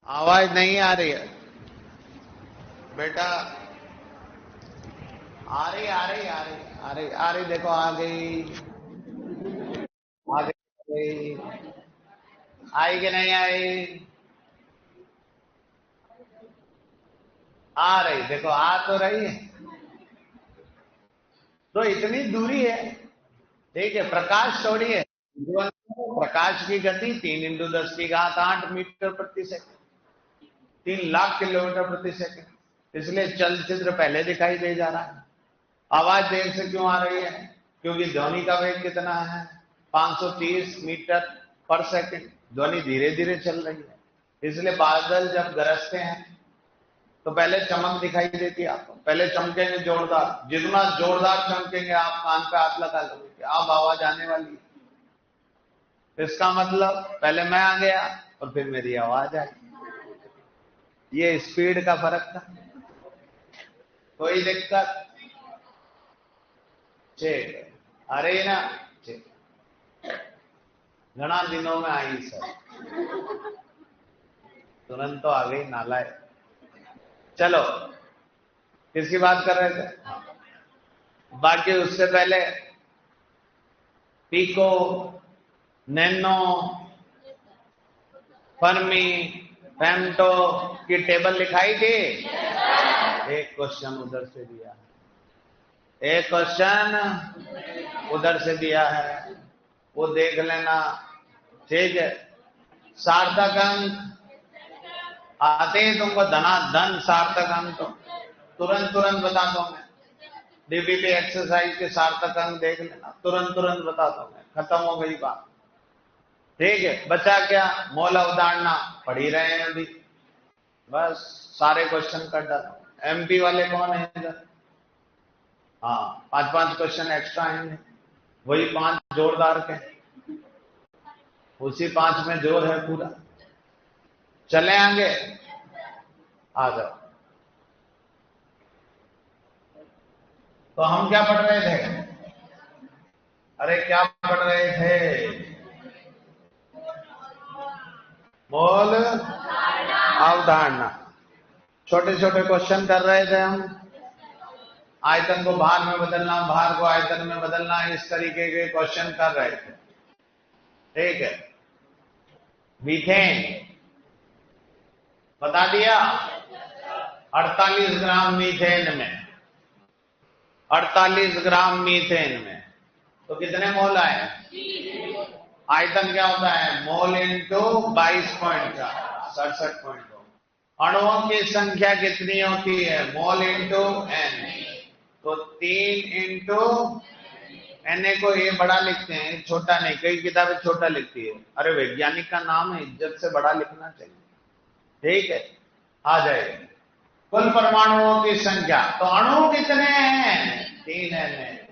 आवाज नहीं आ रही है बेटा। आ रही आ रही आ रही आ रही आ रही, देखो आ गई आ गई। आई कि नहीं आई? आ रही, देखो आ तो रही है। तो इतनी दूरी है, ठीक है, प्रकाश थोड़ी है। प्रकाश की गति 3 × 10⁸ मीटर प्रति सेकंड, 3 लाख किलोमीटर प्रति सेकंड। इसलिए चलचित्र पहले दिखाई दे जा रहा है। आवाज देर से क्यों आ रही है? क्योंकि ध्वनि का वेग कितना है? 530 मीटर पर सेकंड। ध्वनि धीरे धीरे चल रही है, इसलिए बादल जब गरजते हैं तो पहले चमक दिखाई देती है आपको। पहले चमकेंगे जोरदार, जितना जोरदार चमकेंगे आप कान पे हाथ लगा लोगे कि अब आवाज आने वाली है। इसका मतलब पहले मैं आ गया और फिर मेरी आवाज आई। ये स्पीड का फर्क था। कोई दिक्कत? ठीक, अरे ना, ठीक, घना दिनों में आई सर, तुरंत तो आ गई नालायक। चलो, किसकी बात कर रहे थे? बाकी उससे पहले पिको, नैनो, फर्मी, फेम्टो की टेबल लिखाई थी। एक क्वेश्चन उधर से दिया है, एक क्वेश्चन उधर से दिया है, वो देख लेना, ठीक है। सार्थक अंक आते ही तुमको धनाधन सार्थक अंक तो तुरंत तुरंत बता दो मैं। डीबीटी एक्सरसाइज के सार्थक अंक देख लेना, तुरंत तुरंत बता दो मैं, खत्म हो गई बात। ठीक है, बचा क्या? मौल अवधारणा पढ़ ही रहे हैं अभी, बस सारे क्वेश्चन कर डालो। एमपी वाले कौन है इधर? हाँ, 5-5 क्वेश्चन एक्स्ट्रा आएंगे, वही 5 जोरदार के, उसी 5 में जोर है पूरा। चले आगे, आ जाओ। तो हम क्या पढ़ रहे थे? अरे क्या पढ़ रहे थे? मौल अवधारणा। छोटे छोटे क्वेश्चन कर रहे थे हम। आयतन को भार में बदलना, भार को आयतन में बदलना, इस तरीके के क्वेश्चन कर रहे थे, ठीक है। मीथेन बता दिया, 48 ग्राम मीथेन में, 48 ग्राम मीथेन में तो कितने मोल आए? आयतन क्या होता है? Mole into 22.4, 67.2। अणुओं की संख्या कितनी होती है? मोल इंटू एन, तो 3 इंटू एन को ये बड़ा लिखते हैं, छोटा नहीं। कई किताबें छोटा लिखती है, अरे वैज्ञानिक का नाम है, इज्जत से बड़ा लिखना चाहिए, ठीक है। आ जाएगा कुल परमाणुओं की संख्या, तो अणु कितने हैं? 3 है,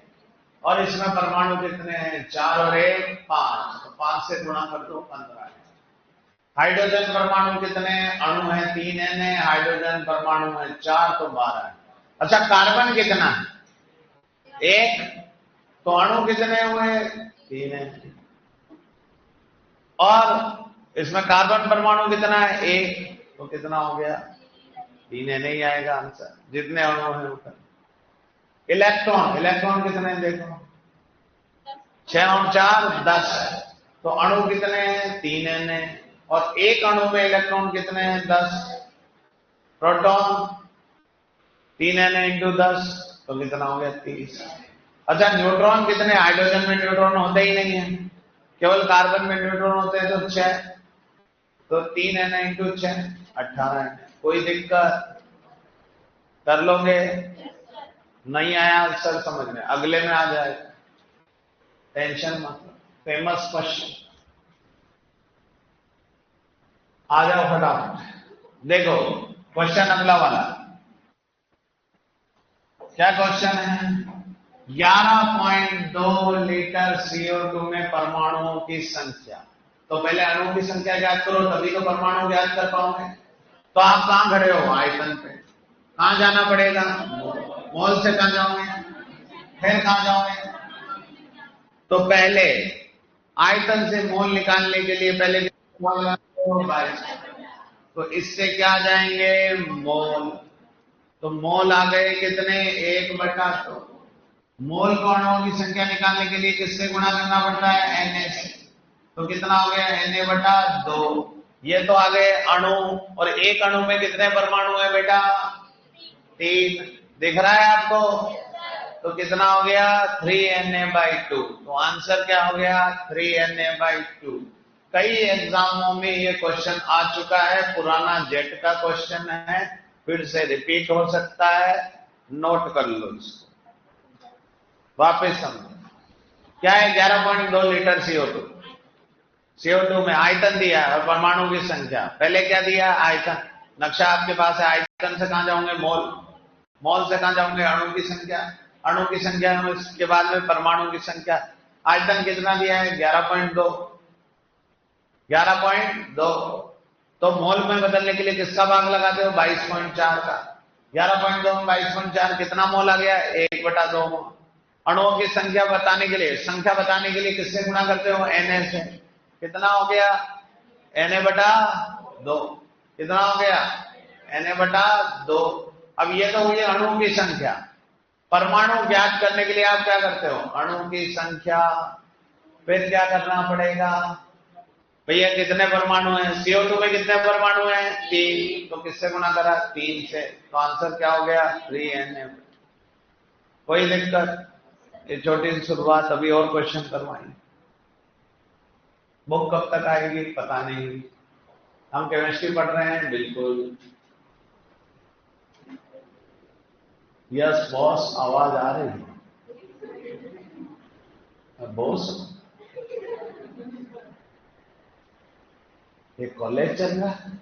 और इसमें परमाणु कितने हैं? 4 और 1 5, तो 5 से गुणा कर दो, 15 है। हाइड्रोजन परमाणु कितने हैं? अणु है 3 है, हाइड्रोजन परमाणु है 4, तो 12 है। अच्छा, कार्बन कितना है? 1, तो अणु कितने हुए? 3 है, और इसमें कार्बन परमाणु कितना है? 1, तो कितना हो गया? 3 है, नहीं आएगा आंसर, जितने अणु है उतना। इलेक्ट्रॉन, इलेक्ट्रॉन कितने हैं देखो, 6 और 4 10, तो अणु कितने हैं? 3 है, और एक अणु में इलेक्ट्रॉन कितने हैं? 10। प्रोटॉन 3 है इंटू 10, तो कितना हो गया? 30। अच्छा, न्यूट्रॉन कितने? हाइड्रोजन में न्यूट्रॉन होते ही नहीं है, केवल कार्बन में न्यूट्रॉन होते हैं, तो 6, तो 3 है इंटू 6, 18 है। कोई दिक्कत? कर लोगे? नहीं आया आंसर समझ में, अगले में आ जाएगा, टेंशन मत। फेमस क्वेश्चन, आ जाओ फटाफट। देखो क्वेश्चन अगला वाला, क्या क्वेश्चन है? 11.2 लीटर CO2 में परमाणुओं की संख्या। तो पहले अणुओं की संख्या ज्ञात करो, तभी तो परमाणु ज्ञात कर पाओगे। तो आप कहां खड़े हो? आयतन पे। कहां जाना पड़ेगा? मोल से कहां जाओगे? फिर कहां जाओगे? तो पहले आयतन से मोल निकालने के लिए पहले 22, तो इससे क्या आ जाएंगे? मोल। तो मोल आ गए कितने? 1/2। मोल को अणुओं की संख्या निकालने के लिए किससे गुणा करना पड़ता है? Na से। तो कितना हो गया? Na/2। ये तो आ गए अणु। और एक अणु में कितने परमाणु है बेटा? 3। दिख रहा है आपको? तो कितना हो गया? 3Na/2। तो आंसर क्या हो गया? 3Na/2। कई एग्जामों में ये क्वेश्चन आ चुका है, पुराना जेट का क्वेश्चन है, फिर से रिपीट हो सकता है, नोट कर लो इसको, वापस समझो। क्या है? 11.2 लीटर CO2। CO2 में आयतन दिया है और परमाणु की संख्या। पहले क्या दिया? आयतन। नक्शा आपके पास है। आयतन से कहां जाओगे? मोल। मोल से कहां जाओगे? अणु की संख्या। अणु की संख्या के बाद में परमाणु की संख्या। आयतन कितना दिया है? 11.2। 11.2। तो मोल में बदलने के लिए किसका भाग लगाते हो? 22.4 का। 11.2 में 22.4 कितना मोल आ गया? 1/2 मोल। अणुओं की संख्या बताने के लिए, किससे गुणा करते हो? Na से। कितना हो गया? Na/2। कितना हो गया? Na/2। अब ये तो हुई अणुओं की संख्या। परमाणु ज्ञात करने के लिए आप क्या करते हो? अणु की संख्या। फिर क्या करना पड़ेगा? भैया कितने परमाणु हैं? CO2 में कितने परमाणु हैं? 3। तो किससे गुणा करा? 3 से। तो आंसर क्या हो गया? 3Na। कोई दिक्कत? ये छोटी सी शुरुआत, अभी और क्वेश्चन करवाएंगे। बुक कब तक आएगी पता नहीं। हम केमिस्ट्री पढ़ रहे हैं। बिल्कुल। यस बॉस, आवाज आ रही है? बॉस, ये कॉलेज चल रहा है?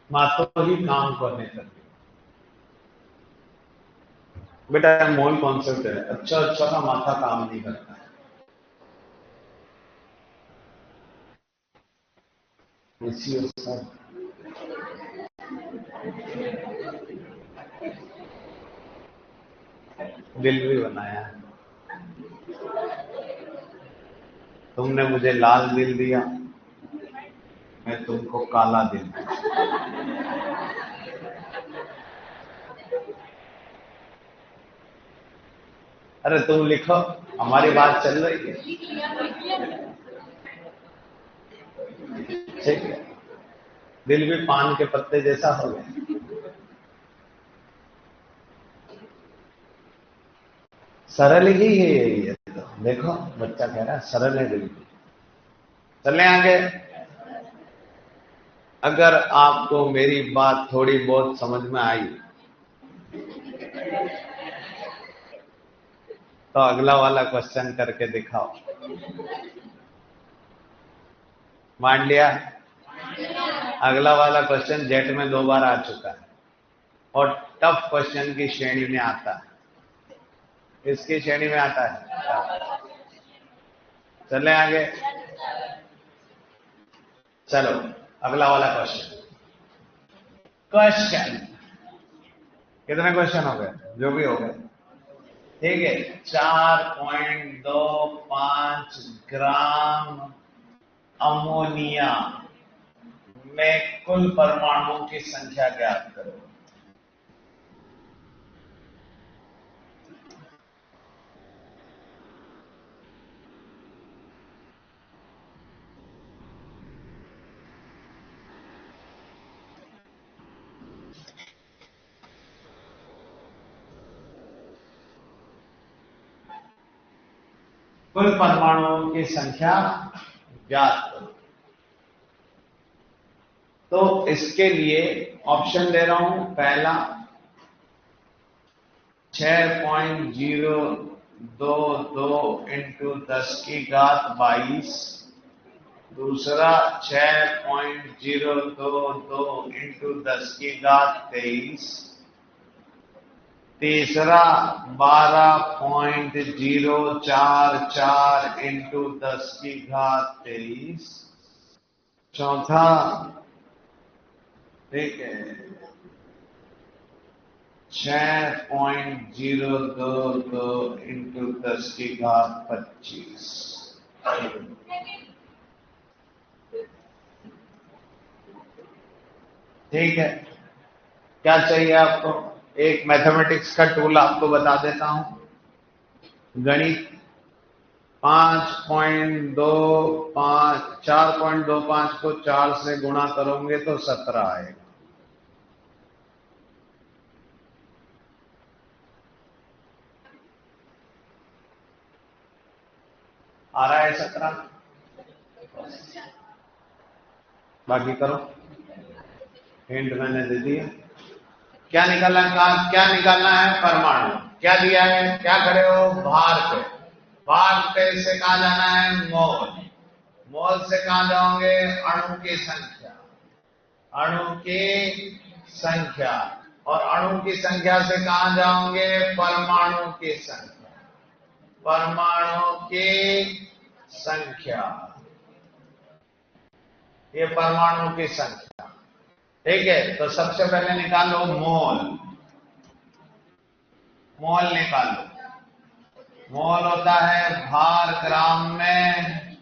मात्र ही काम करने तक। बेटा मोल कॉन्सेप्ट है, अच्छा का माथा काम नहीं करता है। दिल भी बनाया है। तुमने मुझे लाल दिल दिया, मैं तुमको काला दिल दूं। अरे तुम लिखो, हमारी बात चल रही है। ठीक है। दिल भी पान के पत्ते जैसा हो गया। सरल ही है ये तो। देखो बच्चा कह रहा है सरल है बिल्कुल। चले आगे। अगर आपको मेरी बात थोड़ी बहुत समझ में आई तो अगला वाला क्वेश्चन करके दिखाओ। मान लिया? अगला वाला क्वेश्चन जेट में 2 बार आ चुका है और टफ क्वेश्चन की श्रेणी में आता है। इसकी श्रेणी में आता है। चले आगे। चलो अगला वाला क्वेश्चन। कितने क्वेश्चन हो गए? जो भी हो गए। ठीक है, 4.25 ग्राम अमोनिया में कुल परमाणुओं की संख्या ज्ञात करो। कुल परमाणुओं की संख्या ज्ञात करो। तो इसके लिए ऑप्शन दे रहा हूं। पहला 6.022 इंटू 10 की घात 22, दूसरा 6.022 इंटू 10 की घात 23, तीसरा 12.044 इंटू 10 की घात 23, चौथा, ठीक है, 6.022 इंटू 10 की घात 25। ठीक है, क्या चाहिए आपको? एक मैथमेटिक्स का टूल आपको बता देता हूं। गणित 4.25 को 4 से गुणा करोगे तो 17 आएगा। आ रहा है 17? बाकी करो, हिंट मैंने दे दिया। क्या निकालना है? क्या निकालना है? परमाणु। क्या दिया है? क्या खड़े हो? भार पे। भार पे से कहा जाना है? मोल। मोल से कहां जाओगे? अणु की संख्या। अणु की संख्या। और अणु की संख्या से कहां जाओगे? परमाणु की संख्या। परमाणु की संख्या, ये परमाणु की संख्या। ठीक है, तो सबसे पहले निकालो मोल। मोल निकालो। मोल होता है भार ग्राम में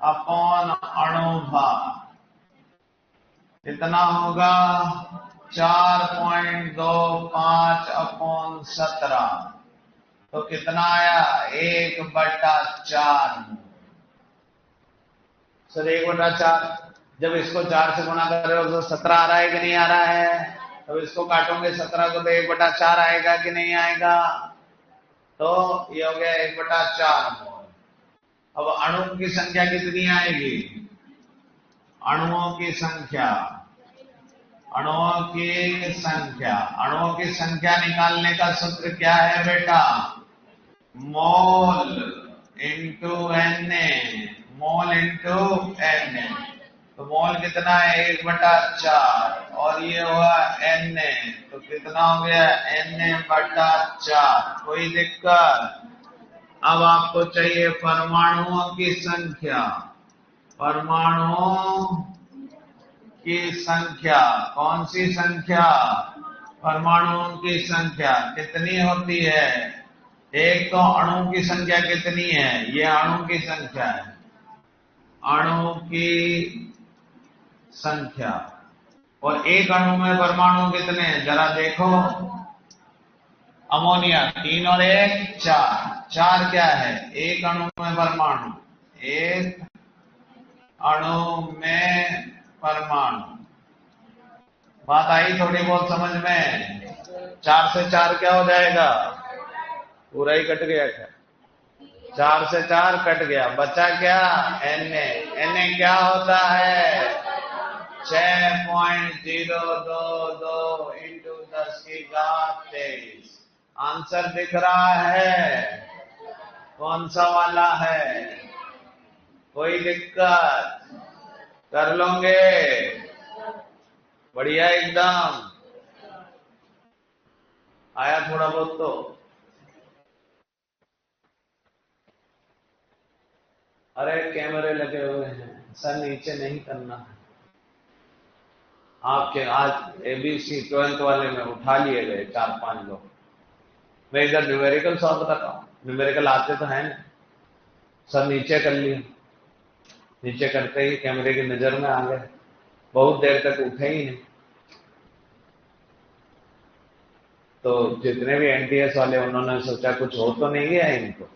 अपॉन अणु भार। कितना होगा? 4.25 अपॉन 17। तो कितना आया? 1/4। सर 1/4, जब इसको 4 से गुणा कर रहे हो तो 17 आ रहा है कि नहीं आ रहा है? तो इसको काटोगे 17 को तो 1/4 आएगा कि नहीं आएगा? तो ये हो गया 1/4 मोल। अब अणुओं की संख्या कितनी आएगी? अणुओं की संख्या, अणुओं की संख्या, अणुओं की संख्या निकालने का सूत्र क्या है बेटा? Mole into Na। Mole into Na। तो मोल कितना है? 1/4। और ये हुआ Na, तो कितना हो गया? Na/4। कोई दिक्कत? अब आपको चाहिए परमाणुओं की संख्या। परमाणुओं की संख्या। कौन सी संख्या? परमाणुओं की संख्या कितनी होती है? एक तो अणु की संख्या कितनी है? ये अणु की संख्या है। अणु की संख्या। और एक अणु में परमाणु कितने हैं जरा देखो। अमोनिया 3 और 1 4। 4 क्या है? एक अणु में परमाणु। एक अणु में परमाणु। बात आई थोड़ी बहुत समझ में? 4 से 4 क्या हो जाएगा? पूरा ही कट गया क्या? 4 से 4 कट गया, बचा क्या? Na। Na क्या होता है? 6.022 इंटू 10 की घात 23। आंसर दिख रहा है? कौन सा वाला है? कोई दिक्कत? कर लोगे? बढ़िया एकदम। आया थोड़ा बहुत तो? अरे कैमरे लगे हुए हैं सर, नीचे नहीं करना है। आपके आज ABC 12th वाले में उठा लिए गए 4-5 लोग। मैं इधर न्यूमेरिकल सॉल्व कर रहा हूं, न्यूमेरिकल आते तो है नहीं। सर नीचे कर लिए, नीचे करते ही कैमरे की नजर में आ गए, बहुत देर तक उठे ही नहीं। तो जितने भी एनटीएस वाले उन्होंने सोचा कुछ हो तो नहीं गया इनको,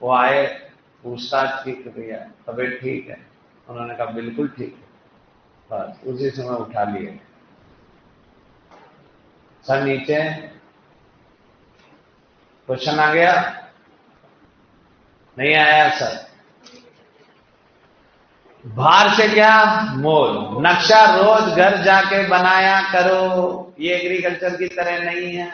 वो आए, पूछताछ की भैया तबीयत ठीक है, उन्होंने कहा बिल्कुल ठीक है, बस उसी समय उठा लिए। सर नीचे क्वेश्चन आ गया, नहीं आया सर। भार से क्या मोल, नक्शा रोज घर जाके बनाया करो, ये एग्रीकल्चर की तरह नहीं है।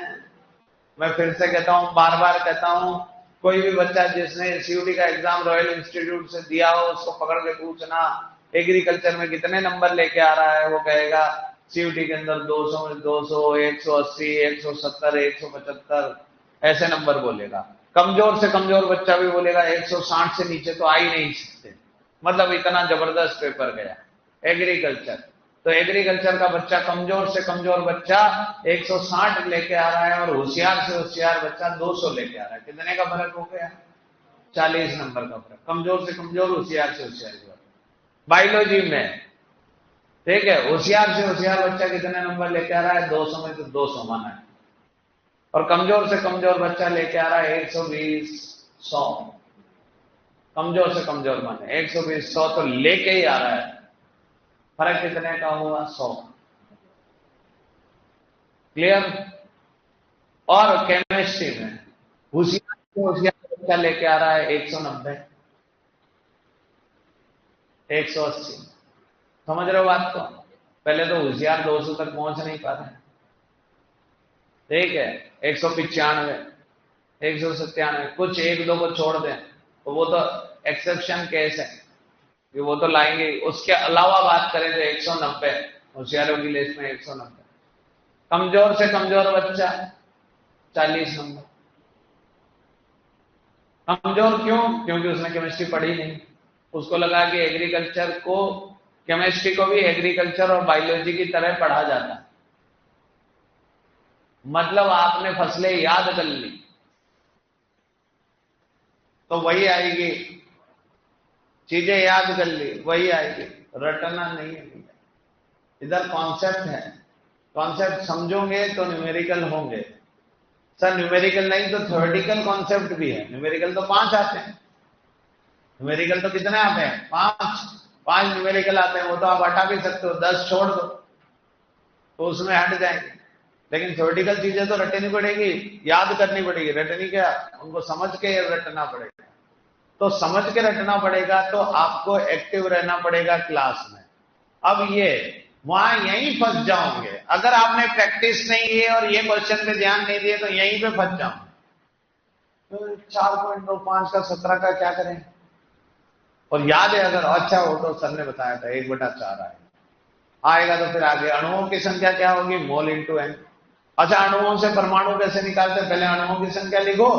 मैं फिर से कहता हूं, बार बार कहता हूं, कोई भी बच्चा जिसने सीयूटी का एग्जाम रॉयल इंस्टीट्यूट से दिया हो उसको पकड़ के पूछना एग्रीकल्चर में कितने नंबर लेके आ रहा है, वो कहेगा सीयूटी के अंदर 200 में 200, 180, 170, 175 ऐसे नंबर बोलेगा। कमजोर से कमजोर बच्चा भी बोलेगा 160 से नीचे तो आ ही नहीं सकते, मतलब इतना जबरदस्त पेपर गया एग्रीकल्चर। तो एग्रीकल्चर का बच्चा, कमजोर से कमजोर बच्चा 160 लेके आ रहा है और होशियार से होशियार बच्चा 200 लेके आ रहा है। कितने का फर्क हो गया? 40 नंबर का फर्क, कमजोर से कमजोर, होशियार से होशियार। बायोलॉजी में ठीक है, होशियार से होशियार बच्चा कितने नंबर लेके आ रहा है? 200 में तो 200 माना है, और कमजोर से कमजोर बच्चा लेके आ रहा है 120, 100। कमजोर से कमजोर माने 120, 100 तो लेके ही आ रहा है। फर्क कितने का हुआ? 100। क्लियर? और केमिस्ट्री में होशियार बच्चा लेके आ रहा है 190, 180। समझ रहे हो बात को? पहले तो होशियार 200 तक पहुंच नहीं पा रहे, ठीक है। 195, 197, कुछ एक दो को छोड़ दें तो वो तो एक्सेप्शन केस है कि वो तो लाएंगे। उसके अलावा बात करें तो 190 होशियारों की लिस्ट में 190। कमजोर से कमजोर बच्चा 40 नंबर। कमजोर क्यों? क्योंकि उसने केमिस्ट्री पढ़ी नहीं, उसको लगा कि एग्रीकल्चर को, केमिस्ट्री को भी एग्रीकल्चर और बायोलॉजी की तरह पढ़ा जाता है। मतलब आपने फसलें याद कर ली तो वही आएगी, चीजें याद कर ली वही आएगी, रटना नहीं है। इधर कॉन्सेप्ट है, कॉन्सेप्ट समझोगे तो न्यूमेरिकल होंगे। सर न्यूमेरिकल नहीं तो थ्योरेटिकल कॉन्सेप्ट भी है। न्यूमेरिकल तो 5 आते हैं, न्यूमेरिकल तो कितने आते हैं? 5 न्यूमेरिकल आते हैं। वो तो आप हटा भी सकते हो, 10 छोड़ दो तो उसमें हट जाएंगे। लेकिन थ्योरेटिकल चीजें तो रटनी पड़ेगी, याद करनी पड़ेगी। रटनी क्या, उनको समझ के रटना पड़ेगा। तो समझ के रटना पड़ेगा तो आपको एक्टिव रहना पड़ेगा क्लास में। अब ये वहां यहीं फंस जाओगे अगर आपने प्रैक्टिस नहीं की और ये क्वेश्चन पे ध्यान नहीं दिए तो यहीं पे फंस जाओगे। तो 4.25 का 17 का क्या करें? और याद है अगर, अच्छा हो तो सर ने बताया था 1/4 आएगा तो फिर आगे अणुओं की संख्या क्या होगी? Mole into N. अच्छा अणुओं से परमाणु कैसे निकालते? पहले अणुओं की संख्या लिखो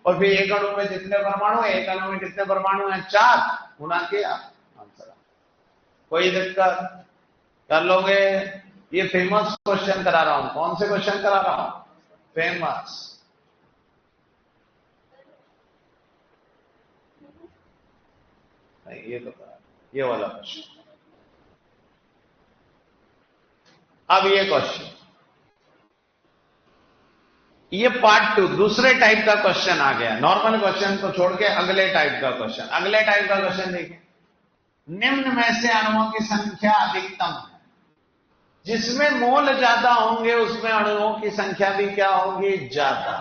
और फिर एक अणु में जितने परमाणु है, एक अणु में कितने परमाणु है? 4 गुना किया, आंसर। कोई दिक्कत? कर लोगे? ये फेमस क्वेश्चन करा रहा हूं। कौन से क्वेश्चन करा रहा हूं? फेमस। नहीं ये तो ये वाला क्वेश्चन। अब ये क्वेश्चन, ये पार्ट 2 दूसरे टाइप का क्वेश्चन आ गया। नॉर्मल क्वेश्चन को छोड़ के अगले टाइप का क्वेश्चन। अगले टाइप का क्वेश्चन देखिए, निम्न में से अणुओं की संख्या अधिकतम है। जिसमें मोल ज्यादा होंगे उसमें अणुओं की संख्या भी क्या होगी? ज्यादा।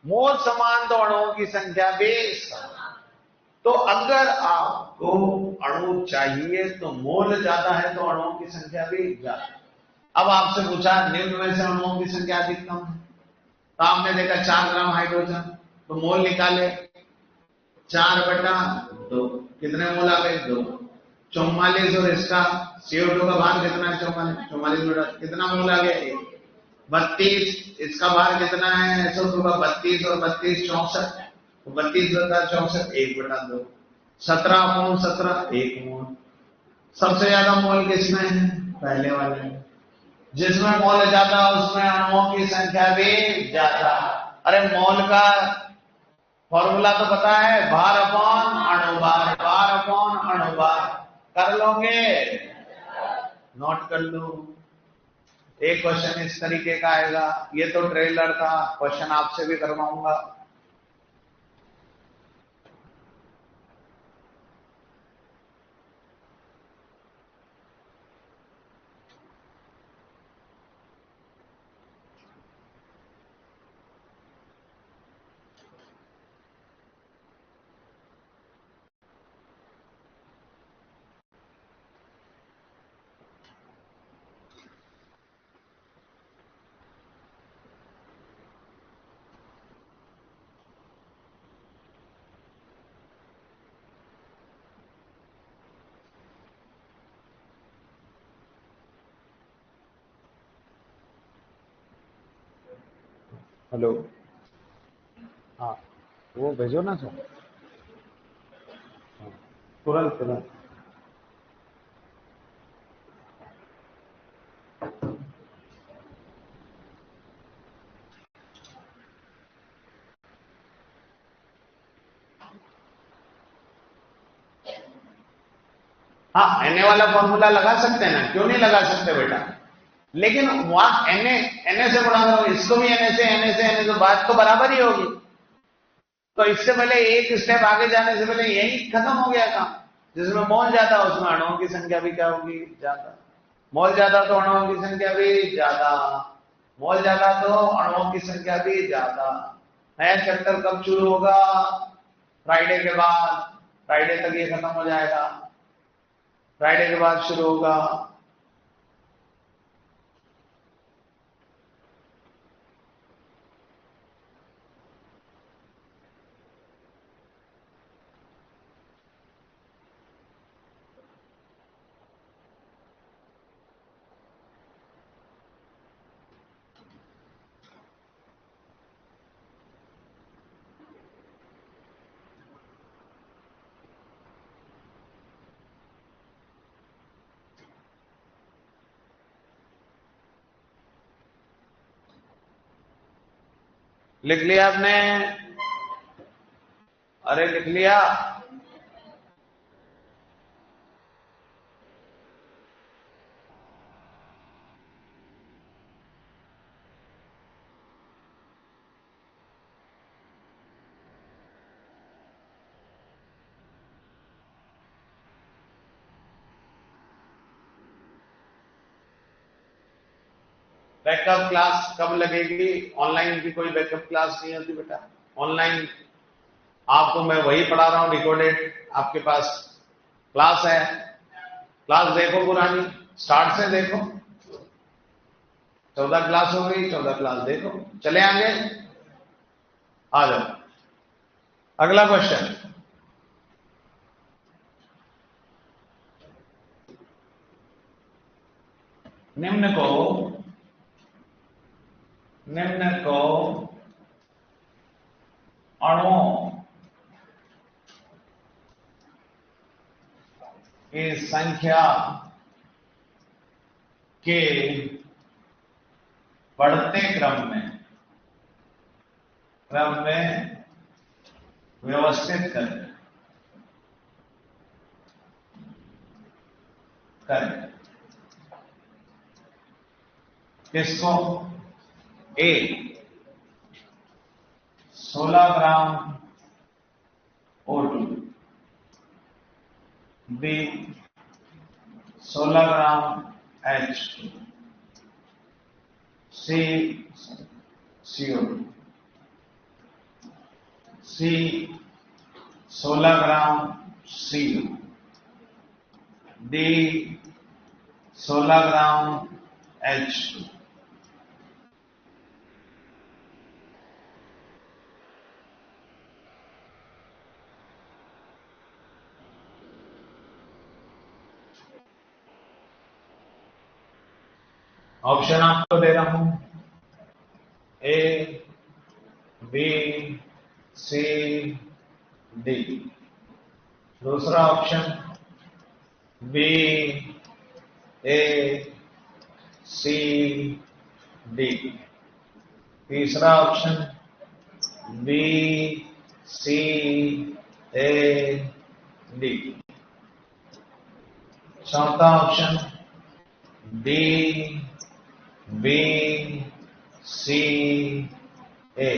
मोल समान तो अणुओं की संख्या भी समान। तो अगर आपको अणु चाहिए तो मोल ज्यादा है तो अणुओं की संख्या भी ज्यादा। अब आपसे पूछा निम्न में से अणुओं की संख्या अधिकतम है, तो आपने देखा 4 ग्राम हाइड्रोजन, तो मोल निकाले 4/2, कितने मोल आ गए? 2। 44 और इसका CO2 का भार कितना है? 44 कितना मोल आ गया? 32। इसका भार कितना है SO2 का? 32 और 32 64, तो 32 बटा 64 1/2, 17/17 1 मोल। सबसे ज्यादा मोल किसमें है? पहले वाले में। जिसमें मोल ज्यादा उसमें अणुओं की संख्या भी ज्यादा। अरे मोल का फॉर्मूला तो पता है, भार अपॉन अणुभार, भार अपॉन अणुभार। कर लोगे? नोट कर लो। एक क्वेश्चन इस तरीके का आएगा। ये तो ट्रेलर था, क्वेश्चन आपसे भी करवाऊंगा। हेलो, हाँ वो भेजो ना सर, तुरंत तुरंत। हाँ, एनए वाला फॉर्मूला लगा सकते हैं ना, क्यों नहीं लगा सकते बेटा? लेकिन वहां एनए एनए से गुणा करो, इसको भी एनए से, एनए से एनए, तो बात तो बराबर ही होगी। तो इससे पहले एक स्टेप आगे जाने से पहले यही खत्म हो गया काम। जिसमें मोल ज्यादा उसमें अणुओं की संख्या भी क्या होगी? ज्यादा। मोल ज्यादा तो अणुओं की संख्या भी ज्यादा, मोल ज्यादा तो अणुओं की संख्या भी ज्यादा। नया चैप्टर कब शुरू होगा? फ्राइडे के बाद। फ्राइडे तक ये खत्म हो जाएगा, फ्राइडे के बाद शुरू होगा। लिख लिया आपने? अरे लिख लिया? बैकअप क्लास कब लगेगी? ऑनलाइन की कोई बैकअप क्लास नहीं होती बेटा। ऑनलाइन आपको मैं वही पढ़ा रहा हूं, रिकॉर्डेड आपके पास क्लास है। क्लास देखो पुरानी, स्टार्ट से देखो। 14 क्लास हो गई, 14 क्लास देखो। चले आगे, आ जाओ। अगला क्वेश्चन, निम्न को अणुओं की संख्या के बढ़ते क्रम में व्यवस्थित करें। किसको? ए 16 ग्राम O2, बी 16 ग्राम H2, सी CO2, सी 16 ग्राम CO, डी 16 ग्राम H2। ऑप्शन आपको दे रहा हूं, ए बी सी डी। दूसरा option B A C D. तीसरा option B C A D. चौथा option D B C A.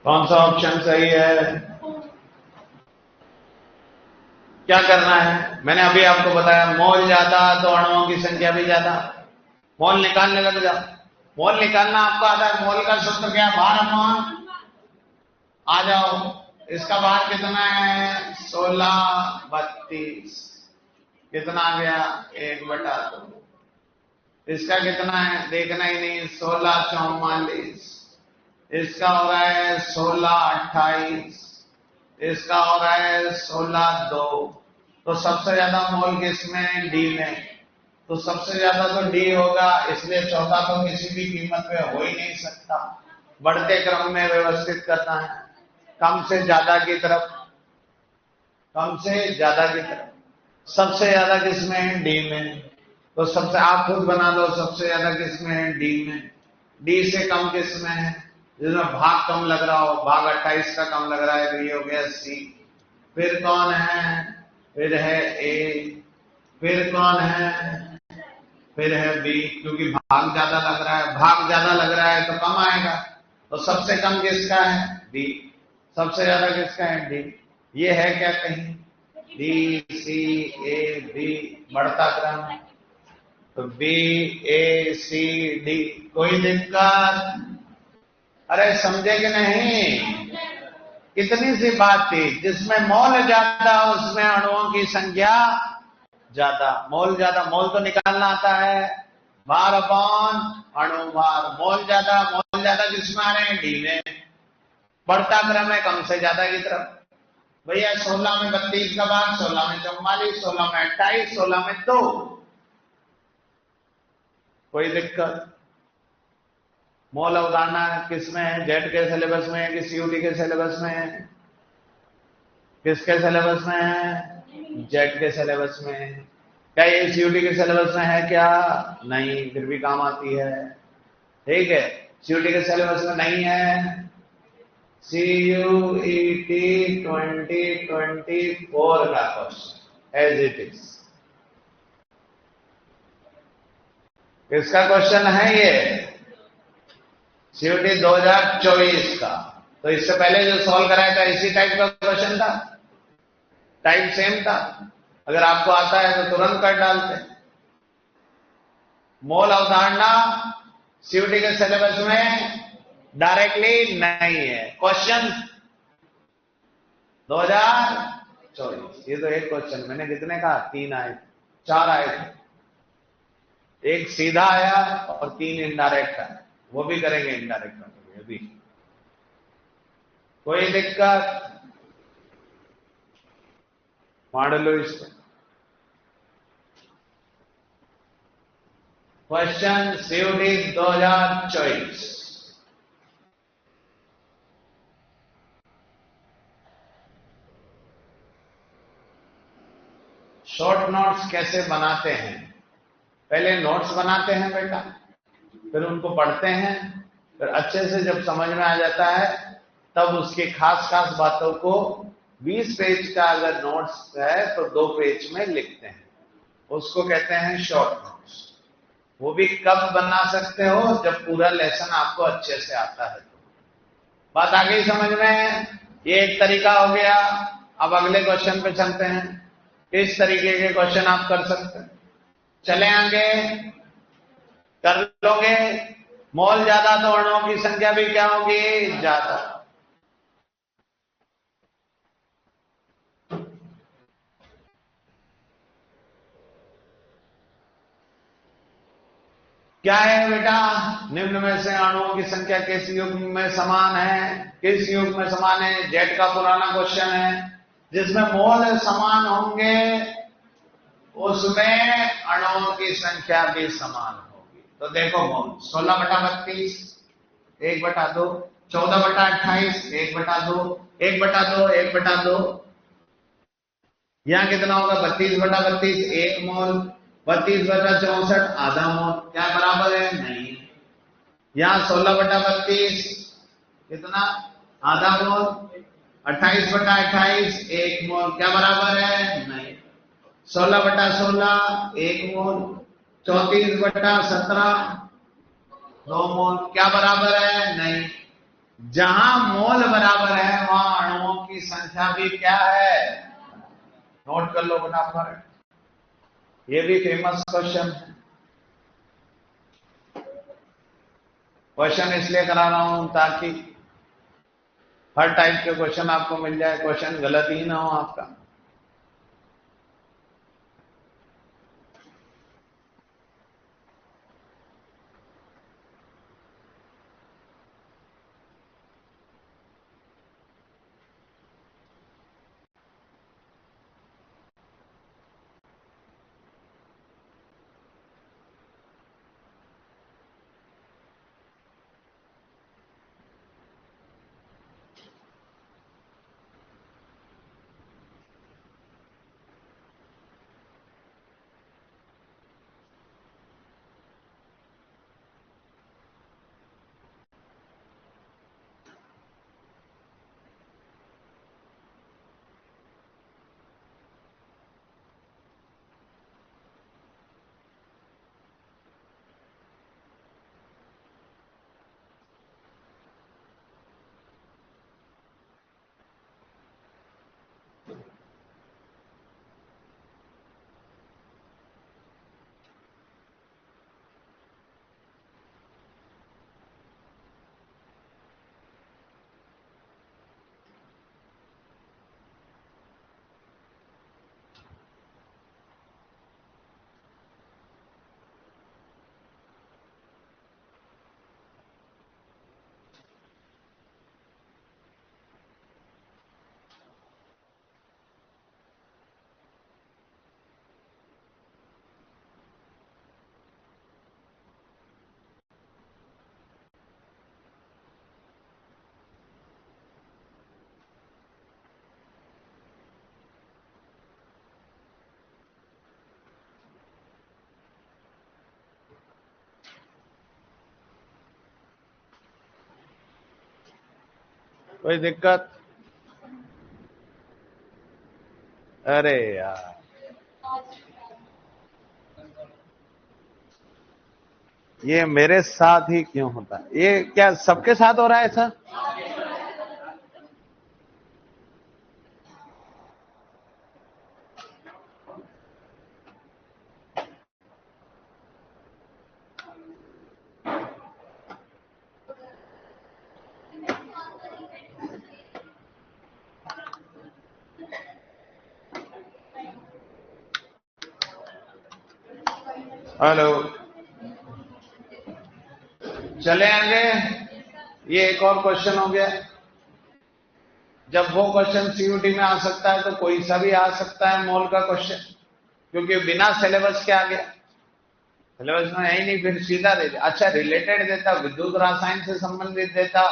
कौन सा ऑप्शन सही है? क्या करना है? मैंने अभी आपको बताया, मोल ज्यादा तो अणुओं की संख्या भी ज्यादा। मोल निकालने लग जाओ। मोल निकालना आपको आता है। मोल का सूत्र क्या है? भार अपॉन, आ जाओ, इसका भार कितना है? 16/32। कितना आ गया? 1/2। इसका कितना है? देखना ही नहीं, 16/44। इसका हो रहा है 16/28। इसका हो रहा है 16/2। तो सबसे ज्यादा मोल किसमें? डी में। तो सबसे ज्यादा तो डी होगा, इसलिए चौथा तो किसी भी कीमत पे हो ही नहीं सकता। बढ़ते क्रम में व्यवस्थित करना है, कम से ज्यादा की तरफ, कम से ज्यादा की तरफ। सबसे ज्यादा किसमें है? डी में। तो सबसे, आप खुद बना लो, सबसे ज्यादा किसमें है? डी में। डी से कम किसमें है? जिसमें भाग कम लग रहा हो, भाग 28 का कम लग रहा है, तो ये हो गया सी। फिर कौन है? फिर है ए। फिर कौन है? फिर है बी, क्योंकि भाग ज्यादा लग रहा है। भाग ज्यादा लग रहा है तो कम आएगा। तो सबसे कम किसका है? बी। सबसे ज्यादा किसका है? डी। ये है क्या कहीं? डी सी ए बी, बढ़ता क्रम। तो बी ए सी डी। कोई दिक्कत? अरे समझे कि नहीं? कितनी सी बात थी, जिसमें मोल ज्यादा उसमें अणुओं की संख्या ज्यादा। मोल ज्यादा, मोल तो निकालना आता है, भार अपॉन अणु भार। मोल ज्यादा किसमें आ रहे हैं? डी में। बढ़ता क्रम है कम से ज्यादा की तरफ। भैया 16 में 32 का भाग, 16 में 44, 16 में 28, 16 में 2। कोई दिक्कत? मोल अवधारणा किसमें है? जेट के सिलेबस में है कि सीयूटी के सिलेबस में है? किसके सिलेबस में है? जेट के सिलेबस में है। क्या ये सीयूटी के सिलेबस में है क्या? नहीं, फिर भी काम आती है। ठीक है, सीयूटी के सिलेबस में नहीं है। CUET 2024 का क्वेश्चन एज इट इज। किसका क्वेश्चन है ये? CUET 2024 का। तो इससे पहले जो सॉल्व कराया था इसी टाइप का क्वेश्चन था, टाइप सेम था। अगर आपको आता है तो तुरंत कर डालते। मोल अवधारणा CUET के सिलेबस में डायरेक्टली नहीं है। क्वेश्चन 2024। ये तो एक क्वेश्चन, मैंने कितने कहा? 3 आए, 4 आए थे। एक सीधा आया और 3 इनडायरेक्ट आया, वो भी करेंगे इनडायरेक्ट में अभी। कोई दिक्कत? मार लो इसको। Question CUET 2024। शॉर्ट नोट्स कैसे बनाते हैं? पहले नोट्स बनाते हैं बेटा, फिर उनको पढ़ते हैं, फिर अच्छे से जब समझ में आ जाता है तब उसकी खास खास बातों को 20 पेज का अगर नोट्स है तो 2 पेज में लिखते हैं। उसको कहते हैं शॉर्ट नोट्स। वो भी कब बना सकते हो? जब पूरा लेसन आपको अच्छे से आता है तो। बात आगे ही समझ में? ये एक तरीका हो गया। अब अगले क्वेश्चन पे चलते हैं। इस तरीके के क्वेश्चन आप कर सकते हैं। चले आगे, कर लोगे। मोल ज्यादा तो अणुओं की संख्या भी क्या होगी? ज्यादा। क्या है बेटा? निम्न में से अणुओं की संख्या किस युग में समान है? किस युग में समान है? जेट का पुराना क्वेश्चन है। जिसमें मोल समान होंगे उसमें अणुओं की संख्या भी समान होगी। तो देखो मोल 16/32, 1/2, 14/28, 1/2, 1/2, 1/2। यहां कितना होगा? 32/32, 1 मोल। 32/64, आधा मोल। क्या बराबर है? नहीं। यहां 16/32 कितना? आधा मोल। 28/28, 1 मोल। क्या बराबर है? नहीं। 16/16, 1 मोल। 34/17, 2 मोल। क्या बराबर है? नहीं। जहां मोल बराबर है वहां अणुओं की संख्या भी क्या है? नोट कर लो फटाफट। ये भी फेमस क्वेश्चन है। क्वेश्चन इसलिए करा रहा हूं ताकि हर टाइप के क्वेश्चन आपको मिल जाए, क्वेश्चन गलत ही ना हो आपका। कोई दिक्कत? अरे यार, ये मेरे साथ ही क्यों होता है? ये क्या सबके साथ हो रहा है ऐसा? हेलो, चले आगे। ये एक और क्वेश्चन हो गया। जब वो क्वेश्चन सीयूटी में आ सकता है तो कोई सा भी आ सकता है मोल का क्वेश्चन, क्योंकि बिना सिलेबस के आ गया। सिलेबस में है ही नहीं, फिर सीधा दे दिया। अच्छा, रिलेटेड देता, विद्युत रसायन से संबंधित देता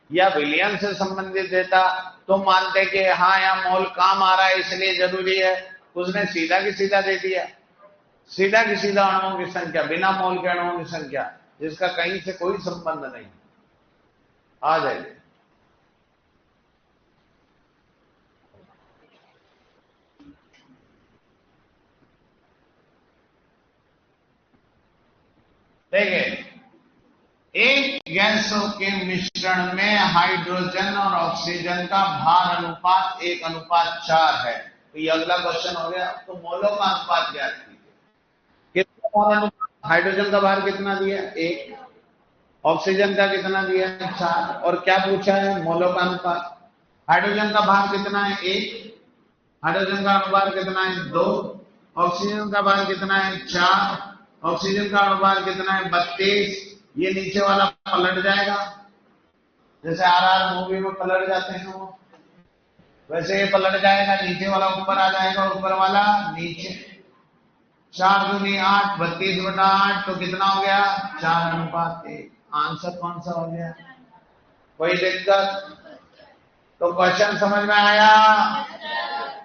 या विलयन से संबंधित देता तो मानते कि हाँ यहाँ मोल काम आ रहा है इसलिए जरूरी है। उसने सीधा की सीधा दे दिया, सीधा की सीधा अणुओं की संख्या, बिना मोल के अणुओं की संख्या, जिसका कहीं से कोई संबंध नहीं। आ जाइए। देखिए, एक गैसों के मिश्रण में हाइड्रोजन और ऑक्सीजन का भार अनुपात 1:4 है। तो ये अगला क्वेश्चन हो गया। तो मोलों का अनुपात ज्ञात कीजिए। कितना भार अनुपात? हाइड्रोजन का भार कितना दिया? 1। ऑक्सीजन का कितना दिया है? 4। और क्या पूछा है? मोलों का अनुपात। हाइड्रोजन का भार कितना है? 1। हाइड्रोजन का अनुभार कितना है? 2। ऑक्सीजन का भार कितना है? 4। ऑक्सीजन का अनुभार कितना है? 32। ये नीचे वाला पलट जाएगा, जैसे आरआर मूवी में पलट जाते हैं वो, वैसे ये पलट जाएगा। नीचे वाला ऊपर आ जाएगा, ऊपर वाला नीचे। 4 दूनी 8, 32/8। तो कितना हो गया? 4:1। आंसर कौन सा हो गया? कोई दिक्कत? तो क्वेश्चन समझ में आया?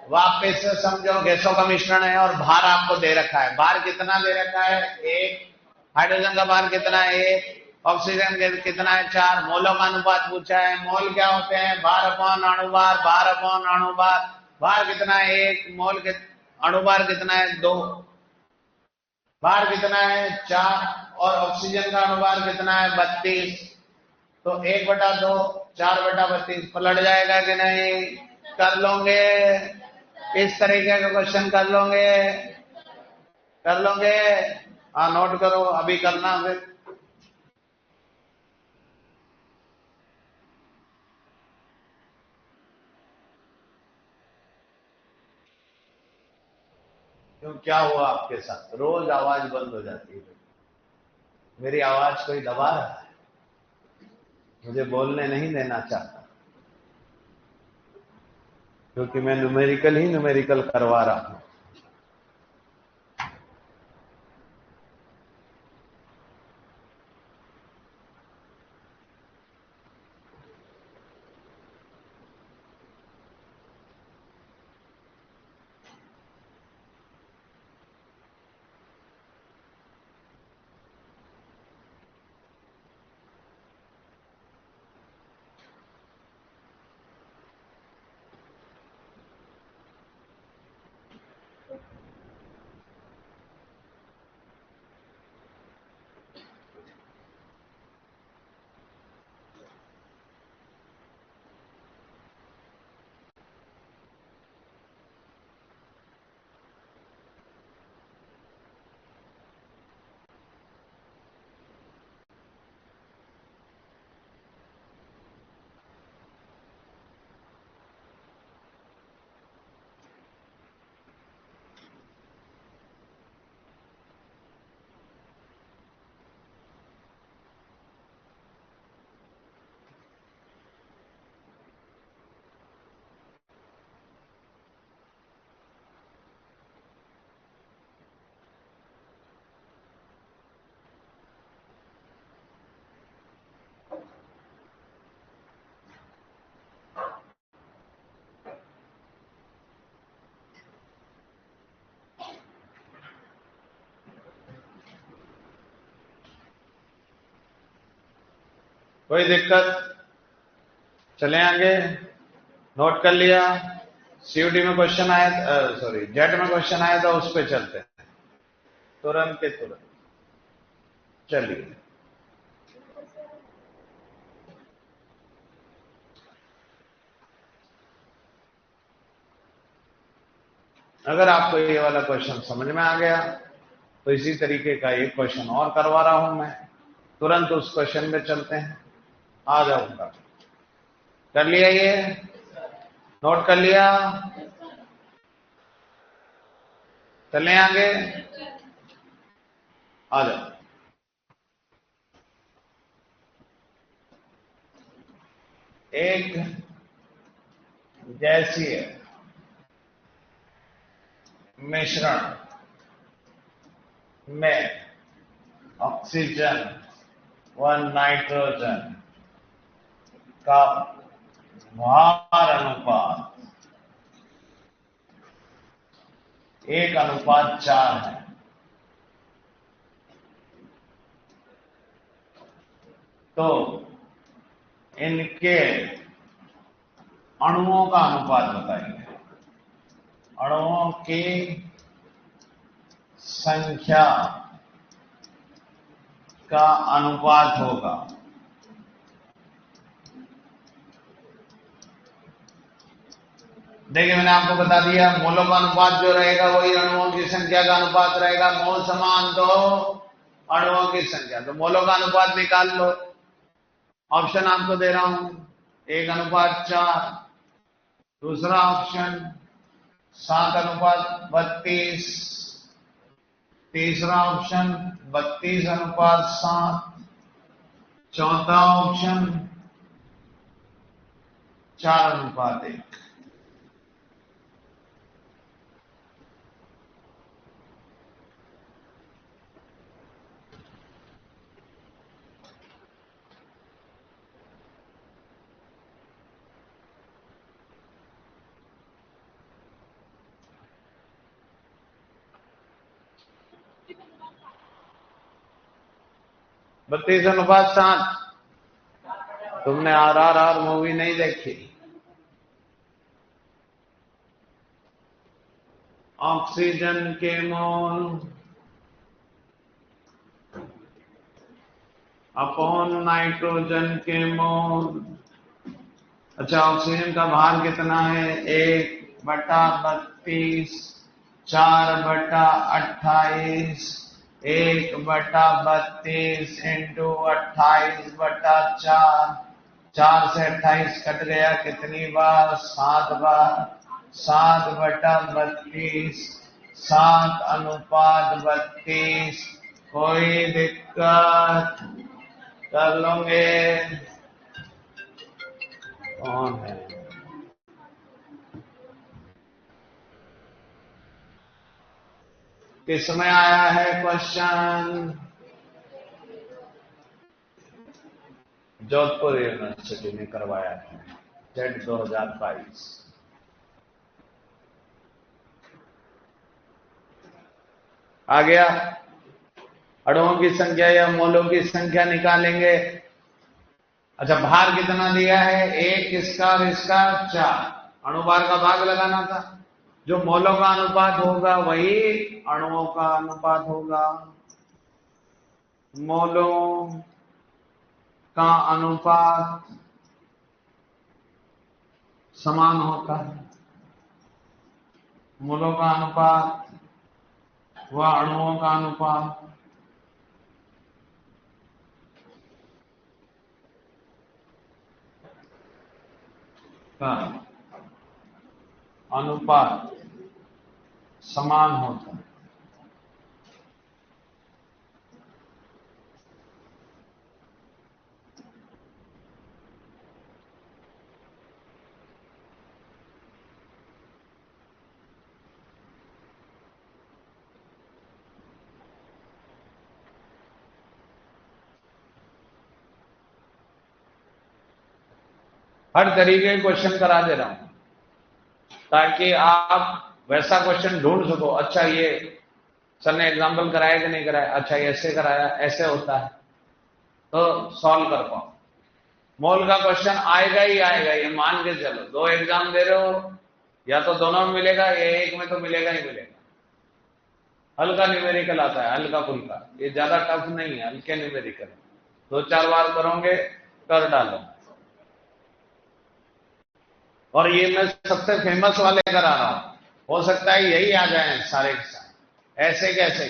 वापस से समझो, गैसों का मिश्रण है और भार आपको दे रखा है। भार कितना दे रखा है? 1। हाइड्रोजन का भार कितना है? 1। ऑक्सीजन कितना है? 4। मोलों का अनुपात पूछा है। मोल क्या होते हैं? भार अपॉन अणुभार। भार अपॉन अणुभार। भार कितना है? 1। मोल के अणुभार कितना है? 2। भार कितना है? 4। और ऑक्सीजन का अणुभार कितना है? 32। तो 1/2, 4/32 पलट जाएगा कि नहीं? कर लोगे? इस तरीके का क्वेश्चन कर लोगे? कर लोगे? हाँ, नोट करो, अभी करना फिर। क्यों, क्या हुआ आपके साथ? रोज आवाज बंद हो जाती है। मेरी आवाज कोई दबा रहा है? मुझे बोलने नहीं देना चाहता, क्योंकि मैं न्यूमेरिकल ही न्यूमेरिकल करवा रहा हूं। कोई दिक्कत? चले आगे। नोट कर लिया? सीयूटी में क्वेश्चन आया, सॉरी जेट में क्वेश्चन आया था, उस पर चलते हैं तुरंत के तुरंत। चलिए, अगर आपको ये वाला क्वेश्चन समझ में आ गया तो इसी तरीके का एक क्वेश्चन और करवा रहा हूं मैं। तुरंत उस क्वेश्चन में चलते हैं। आ जाऊंगा। कर लिया? ये नोट कर लिया? चलें आगे? आ जाओ। एक गैसीय मिश्रण में ऑक्सीजन व नाइट्रोजन का भार अनुपात 1:4 है। तो इनके अणुओं का अनुपात बताइए। अणुओं की संख्या का अनुपात होगा देखिए मैंने आपको बता दिया, मोलों का अनुपात जो रहेगा वही अणुओं की संख्या का अनुपात रहेगा। मोल समान तो अणुओं की संख्या, तो मोलों का अनुपात निकाल लो। ऑप्शन आपको दे रहा हूं, 1:4, दूसरा ऑप्शन 7:32, तीसरा ऑप्शन 32:7, चौथा ऑप्शन 4:1। 32:7। तुमने RRR मूवी नहीं देखी? ऑक्सीजन के मोल अपॉन नाइट्रोजन के मोल। अच्छा, ऑक्सीजन का भार कितना है? 1/32, 4/28, 1/32 इंटू 28/4। 4 से 28 कट गया, कितनी बार? 7 बार। 7/32, 7:32। कोई दिक्कत? कर लोगे? कौन है? किसमें आया है क्वेश्चन? जोधपुर यूनिवर्सिटी ने करवाया है, जेट 2022। आ गया? अणुओं की संख्या या मोलों की संख्या निकालेंगे। अच्छा, भार कितना दिया है? 1, इसका और इसका 4। अणुभार का भाग लगाना था। जो मोलों का अनुपात होगा वही अणुओं का अनुपात होगा। मोलों का अनुपात समान होता है। मोलों का अनुपात व अणुओं का अनुपात का अनुपात समान होता है। हर तरीके के क्वेश्चन करा दे रहा हूं ताकि आप वैसा क्वेश्चन ढूंढ सको। अच्छा, ये सर ने एग्जाम्पल कराया कि नहीं कराया? अच्छा, ये ऐसे कराया, ऐसे होता है, तो सॉल्व कर पाओ। मोल का क्वेश्चन आएगा ही आएगा, ये मान के चलो। 2 एग्जाम दे रहे हो, या तो दोनों में मिलेगा या एक में तो मिलेगा ही मिलेगा। हल्का न्यूमेरिकल आता है, हल्का फुल्का, ये ज्यादा टफ नहीं है, हल्के न्यूमेरिकल। 2-4 बार करोगे, कर डालो। और ये मैं सबसे फेमस वाले करा रहा हूं, हो सकता है यही आ जाए सारे के सारे। ऐसे कैसे?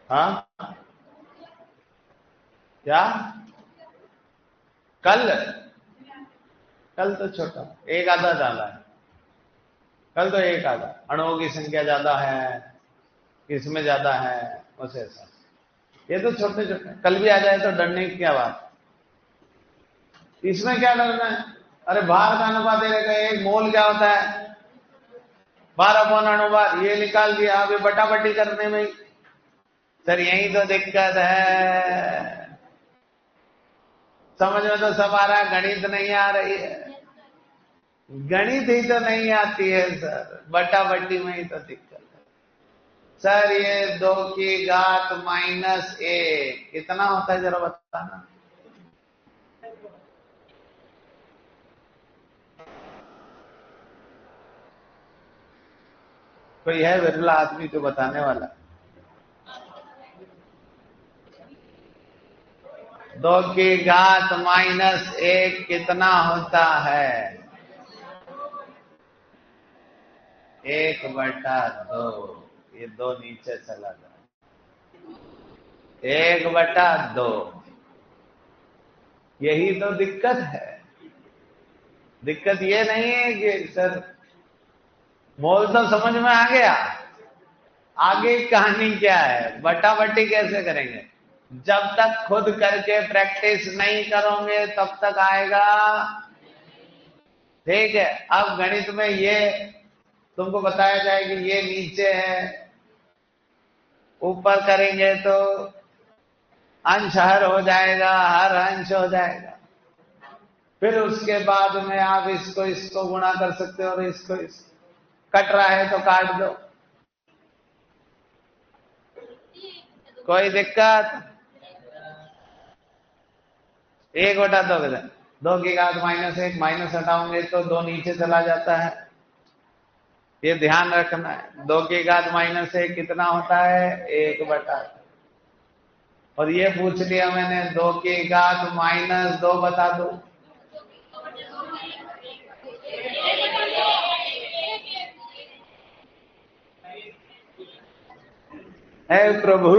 हाँ, क्या? कल? कल तो छोटा, एक आधा डाला है। कल तो एक आधा। अणुओं की संख्या ज्यादा है, किसमें ज्यादा है, उसे ऐसा। ये तो छोटे छोटे, कल भी आ जाए तो डरने की क्या बात? इसमें क्या डरना है? अरे भार का अनुपात देगा, एक मोल क्या होता है? 12/अणुभार। ये निकाल दिया। अब ये बटाबटी करने में सर यही तो दिक्कत है। समझ में तो सब आ रहा है, गणित नहीं आ रही है। गणित ही तो नहीं आती है सर, बटाबटी में ही तो दिक्कत है। सर ये 2 की घात -1 कितना होता है, जरा बताना। कोई है विरला आदमी जो बताने वाला? 2 की घात -1 कितना होता है? 1/2। ये 2 नीचे चला जाए, 1/2। यही तो दिक्कत है। दिक्कत ये नहीं है कि सर मोल तो समझ में आ गया, आगे कहानी क्या है, बटा बटी कैसे करेंगे? जब तक खुद करके प्रैक्टिस नहीं करोगे तब तक आएगा। ठीक है, अब गणित में ये तुमको बताया जाए कि ये नीचे है, ऊपर करेंगे तो अंश हर हो जाएगा, हर अंश हो जाएगा। फिर उसके बाद में आप इसको इसको गुणा कर सकते हो और इसको कट रहा है तो काट दो, कोई दिक्कत? 1/2 के 2 की घात -1, माइनस हटाओगे तो 2 नीचे चला जाता है, ये ध्यान रखना है। 2 की घात -1 कितना होता है? 1/2। और ये पूछ लिया मैंने 2 की घात -2 बता दो। हे प्रभु,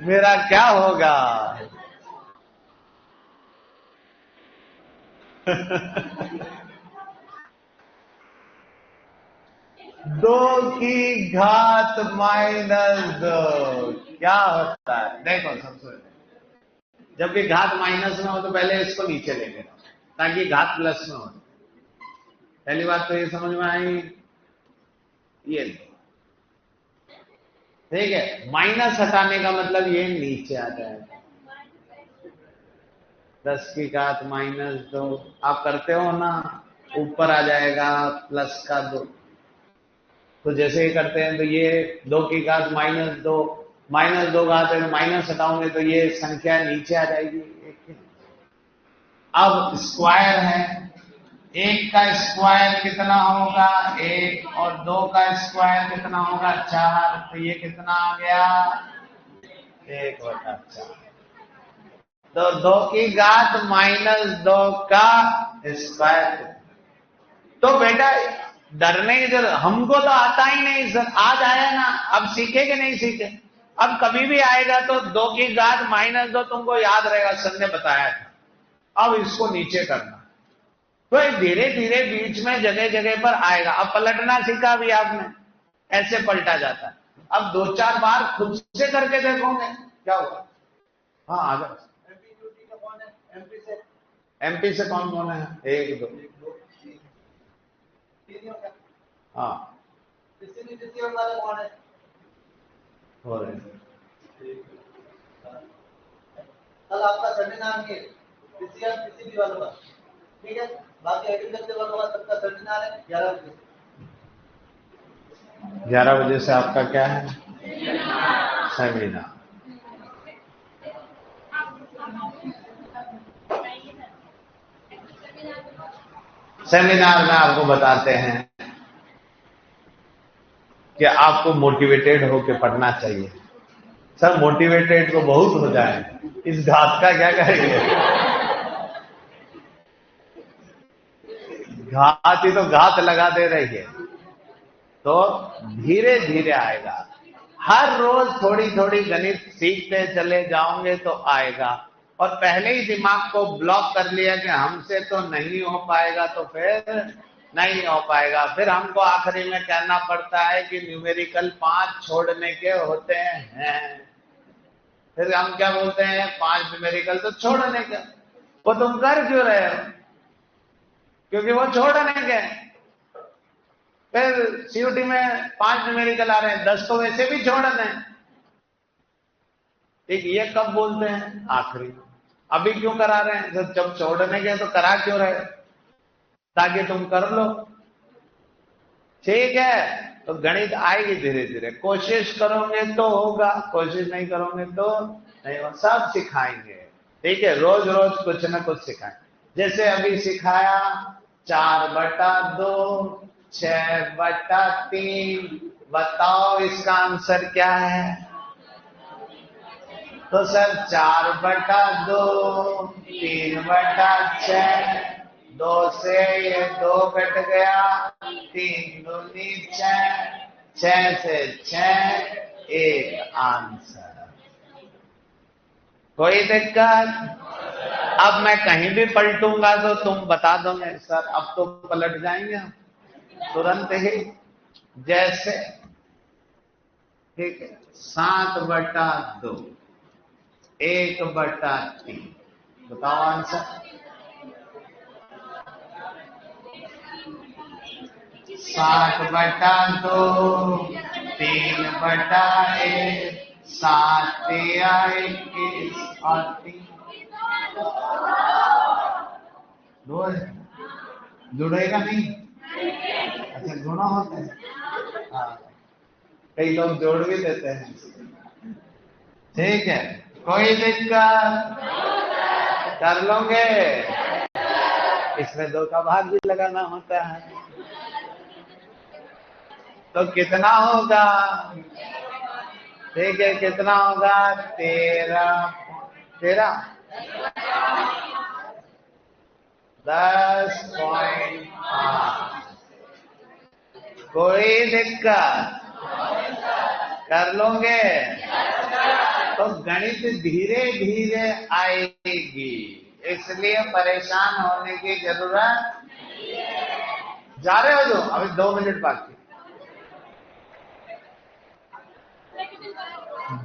मेरा क्या होगा? 2 की घात -2 क्या होता है? देखो, सबसे जब भी घात माइनस में हो तो पहले इसको नीचे लेंगे ताकि घात प्लस में हो। पहली बात तो ये समझ में आई, ये ठीक है। माइनस हटाने का मतलब ये नीचे आ जाएगा। 10 की घात -2 आप करते हो ना, ऊपर आ जाएगा प्लस का 2। तो जैसे ही करते हैं तो ये 2 की घात -2, -2 घात है, माइनस हटाओगे तो ये संख्या नीचे आ जाएगी। अब स्क्वायर है, 1 का स्क्वायर कितना होगा? 1, और 2 का स्क्वायर कितना होगा? 4। तो ये कितना आ गया? 1/4। तो 2 की घात -2 का स्क्वायर। तो बेटा डरने की जरूरत, हमको तो आता ही नहीं सर, आज आया ना, अब सीखे कि नहीं सीखे? अब कभी भी आएगा तो 2 की घात -2 तुमको याद रहेगा, सर ने बताया था। अब इसको नीचे करना, तो धीरे धीरे बीच में जगह जगह पर आएगा। अब पलटना सीखा भी आपने, ऐसे पलटा जाता है। अब 2-4 बार खुद से करके देखोगे क्या होगा। हाँ आ जाओ। एमपी से कौन कौन है? 1 2 हाँ हो रहे हैं। कल आपका सर्वे नाम के किसी भी वालों का, ठीक है। बाकी एग्रीकल्चर वालों का सबका सर्वे नाम है 11 बजे। 11 बजे से आपका क्या है? सेमिनार। सेमिनार में आपको बताते हैं कि आपको मोटिवेटेड होकर पढ़ना चाहिए। सर मोटिवेटेड तो बहुत हो जाए, इस घात का क्या करेंगे? घात ही तो घात लगा दे रही है। तो धीरे धीरे आएगा, हर रोज थोड़ी थोड़ी गणित सीखते चले जाओगे तो आएगा। और पहले ही दिमाग को ब्लॉक कर लिया कि हमसे तो नहीं हो पाएगा, तो फिर नहीं हो पाएगा। फिर हमको आखिरी में कहना पड़ता है कि न्यूमेरिकल 5 छोड़ने के होते हैं। फिर हम क्या बोलते हैं? 5 न्यूमेरिकल तो छोड़ने के। वो तुम कर क्यों रहे हो? क्योंकि वो छोड़ने के। फिर सीयूटी में 5 न्यूमेरिकल आ रहे हैं, 10 तो वैसे भी छोड़ने। ठीक, ये कब बोलते हैं? आखिरी। अभी क्यों करा रहे हैं? जब छोड़ने के तो करा क्यों रहे? ताकि तुम कर लो। ठीक है, तो गणित आएगी धीरे धीरे। कोशिश करोगे तो होगा, कोशिश नहीं करोगे तो नहीं होगा। सब सिखाएंगे, ठीक है, रोज रोज कुछ ना कुछ सिखाएंगे। जैसे अभी सिखाया 4/2, 6/3। बताओ इसका आंसर क्या है? तो सर 4/2, 3/6, 2 से ये 2 कट गया, 3 दूनी 6, 6 से 6, 1 आंसर। कोई दिक्कत? अब मैं कहीं भी पलटूंगा तो तुम बता दोगे सर अब तो पलट जाएंगे हम तुरंत ही। जैसे ठीक है, 7/2, 1/3, बताओ आंसर। 7/2, 3/1, 7 या 21 और 3 2 है। जुड़ेगा नहीं? अच्छा गुणा होता है। हाँ, कई लोग जोड़ भी देते हैं। ठीक है, कोई दिक्कत? कर लोगे? इसमें 2 का भाग भी लगाना होता है। तो कितना होगा? ठीक है, कितना होगा? 13 10.5। कोई दिक्कत? कर लोगे? तो गणित धीरे धीरे आएगी, इसलिए परेशान होने की जरूरत। जा रहे हो जो? अभी 2 मिनट बाकी।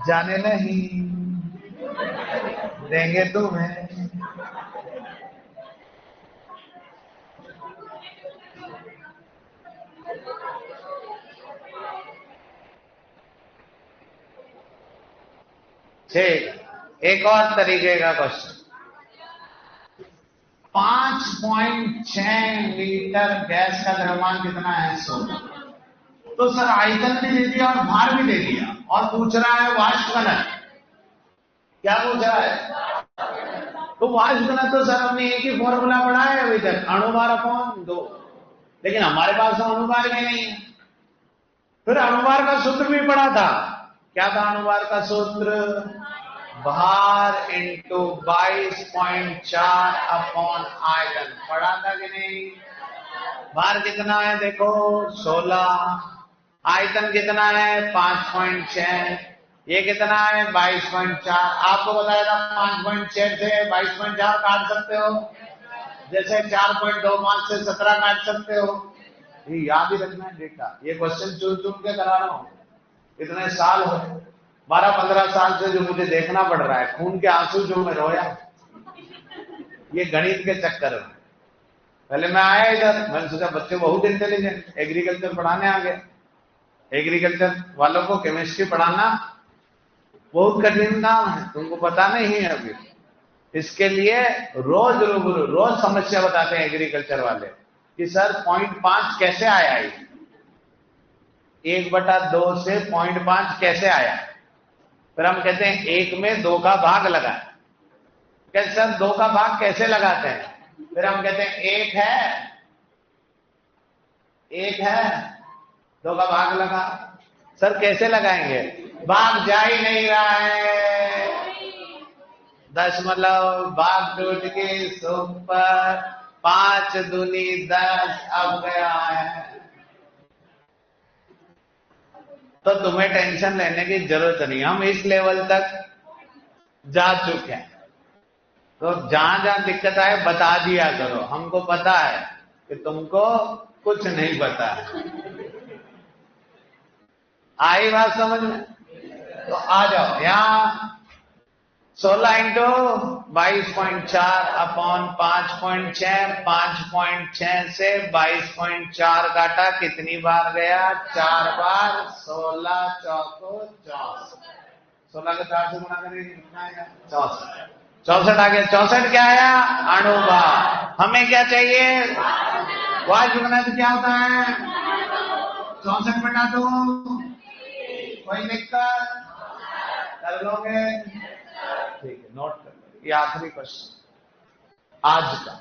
जाने नहीं देंगे तुम्हें। ठीक, एक और तरीके का क्वेश्चन। 5.6 लीटर गैस का द्रव्यमान कितना है? 16। तो सर आयतन भी दे दिया और भार भी दे दिया और पूछ रहा है वाष्प घनत्व। क्या पूछ रहा है? तो वाष्प घनत्व तो सर हमने एक ही फॉर्मूला पढ़ा है अभी तक, अणुभार अपॉन 2। लेकिन हमारे पास तो अणुभार भी नहीं है। फिर अणुभार का सूत्र भी पढ़ा था। क्या था अणुभार का सूत्र? भार इंटू 22.4 अपॉन आयतन। पढ़ा था कि नहीं? भार कितना है देखो 16, आयतन कितना है 5.6, ये कितना है 22.4। आपको बताया था 5.6 से 22.4 काट सकते हो, जैसे 4.25 से 17 काट सकते हो। ये याद ही रखना है बेटा, ये क्वेश्चन चुन चुन के करा रहा हूं। इतने साल हो, 12-15 साल से जो मुझे देखना पड़ रहा है, खून के आंसू जो मैं रोया ये गणित के चक्कर में। पहले मैं आया इधर, मैंने सोचा बच्चे बहुत इंटेलिजेंट, एग्रीकल्चर पढ़ाने आ गए। एग्रीकल्चर वालों को केमिस्ट्री पढ़ाना बहुत कठिन काम है, तुमको पता नहीं है अभी। इसके लिए रोज रूबरू रोज समस्या बताते हैं एग्रीकल्चर वाले कि सर 0.5 कैसे आया, 1/2 से 0.5 कैसे आया। फिर हम कहते हैं 1 में 2 का भाग लगाए। कहते सर 2 का भाग कैसे लगाते हैं? फिर हम कहते हैं 1 है 2 का भाग लगा। सर कैसे लगाएंगे? भाग जा ही नहीं रहा है, दशमलव भाग टूट के सुपर 5 दूनी 10 अब गया है। तो तुम्हें टेंशन लेने की जरूरत नहीं, हम इस लेवल तक जा चुके हैं। तो जहां जहां दिक्कत आए बता दिया करो, हमको पता है कि तुमको कुछ नहीं पता है। आई बात समझ में? तो आ जाओ यहां 16 इंटू 22.4 अपॉन 5.6, 5.6 से 22.4 काटा, कितनी बार गया? 4 बार। 16 चौको 64, 16 को 4 से गुणा करेंगे कितना आएगा? 64। 64 आ गया। 64 क्या आया? अणुभार। हमें क्या चाहिए? वाष्प घनत्व क्या होता है? 64/2। कोई दिक्कत? कर लोगे? ठीक है, नोट कर लो। ये आखिरी क्वेश्चन आज का।